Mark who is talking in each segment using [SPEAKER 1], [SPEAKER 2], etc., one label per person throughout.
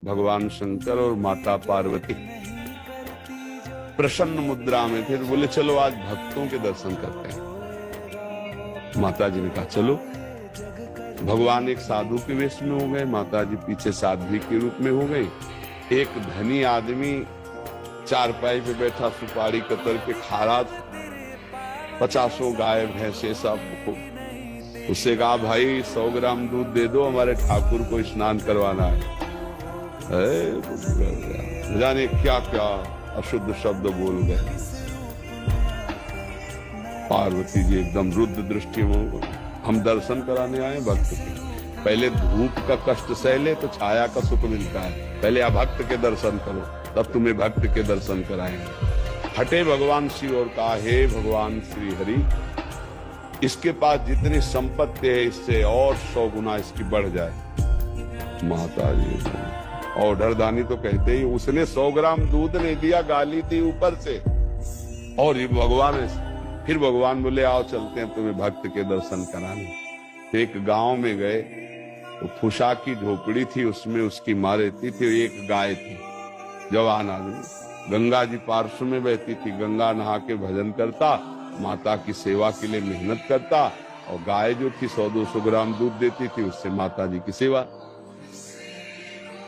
[SPEAKER 1] भगवान शंकर और माता पार्वती प्रसन्न मुद्रा में थे। बोले चलो आज भक्तों के दर्शन करते हैं। माता जी ने कहा चलो। भगवान एक साधु के वेश में हो गए, माता जी पीछे साध्वी के रूप में हो गई। एक धनी आदमी चारपाई पे बैठा सुपारी कतर के खा रहा था। 50 गाय भैंसे सब। उससे कहा भाई 100 ग्राम दूध दे दो, हमारे ठाकुर को स्नान करवाना है। जाने क्या क्या अशुद्ध शब्द बोल गए। पार्वती जी एकदम रुद्र दृष्टि में, हम दर्शन कराने आए भक्त के। पहले धूप का कष्ट सह ले तो छाया का सुख मिलता है। पहले अभक्त के दर्शन करो, तब तुम्हें भक्त के दर्शन कराएंगे। हटे भगवान शिव और कहा हे भगवान श्री हरि, इसके पास जितनी संपत्ति है इससे और 100 गुना इसकी बढ़ जाए। माता जी ऑर्डर दानी तो कहते ही, उसने 100 ग्राम दूध नहीं दिया, गाली थी ऊपर से। और ये भगवान है। फिर भगवान बोले आओ चलते हैं तुम्हें भक्त के दर्शन कराने। एक गांव में गए तो फुशा की झोपड़ी थी, उसमें उसकी माँ रहती थी। एक गाय थी, जवान आदमी। गंगा जी पार्श्व में बहती थी। गंगा नहा के भजन करता, माता की सेवा के लिए मेहनत करता। और गाय जो थी 100-200 ग्राम दूध देती थी, उससे माता जी की सेवा।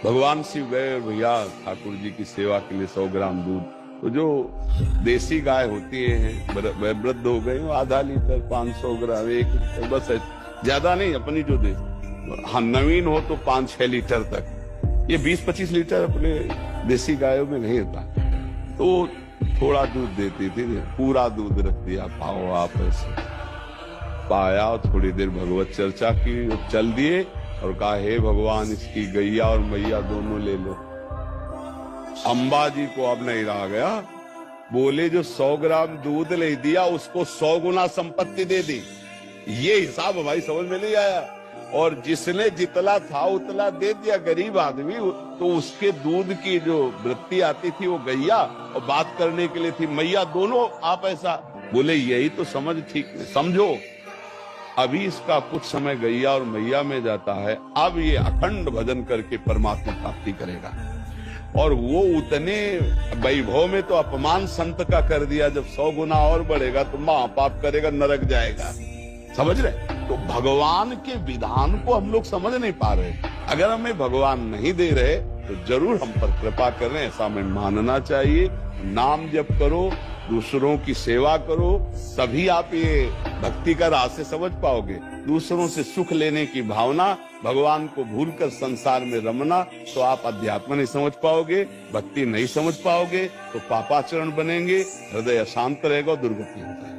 [SPEAKER 1] भगवान शिव गए, भैया ठाकुर जी की सेवा के लिए 100 ग्राम दूध। तो जो देसी गाय होती है वृद्ध हो गई, आधा लीटर 500 ग्राम 1 लीटर बस है, ज्यादा नहीं। अपनी जो दे हाँ नवीन हो तो 5-6 लीटर तक। ये 20-25 लीटर अपने देसी गायों में नहीं होता। तो थोड़ा दूध देती थी, पूरा दूध रख दिया, पाओ आप ऐसे। पाया और थोड़ी देर भगवत चर्चा की, चल दिए और कहा हे भगवान इसकी गैया और मैया दोनों ले लो। अंबा जी को अब नहीं रहा गया। बोले जो 100 ग्राम दूध ले दिया उसको 100 गुना संपत्ति दे दी। ये हिसाब भाई समझ में नहीं आया। और जिसने जितना था उतना दे दिया गरीब आदमी, तो उसके दूध की जो वृत्ति आती थी वो गैया, और बात करने के लिए थी मैया, दोनों आप ऐसा। बोले यही तो समझ ठीक नहीं। समझो अभी इसका कुछ समय गैया और मैया में जाता है, अब ये अखंड भजन करके परमात्मा प्राप्ति करेगा। और वो उतने वैभव में तो अपमान संत का कर दिया, जब 100 गुना और बढ़ेगा तो महापाप करेगा, नरक जाएगा। समझ रहे? तो भगवान के विधान को हम लोग समझ नहीं पा रहे। अगर हमें भगवान नहीं दे रहे तो जरूर हम पर कृपा कर रहे हैं, ऐसा हमें मानना चाहिए। नाम जप करो, दूसरों की सेवा करो, तभी आप ये भक्ति का रास्ते समझ पाओगे। दूसरों से सुख लेने की भावना, भगवान को भूलकर संसार में रमना, तो आप अध्यात्म नहीं समझ पाओगे, भक्ति नहीं समझ पाओगे, तो पापाचरण बनेंगे, हृदय अशांत रहेगा, दुर्गति होगा।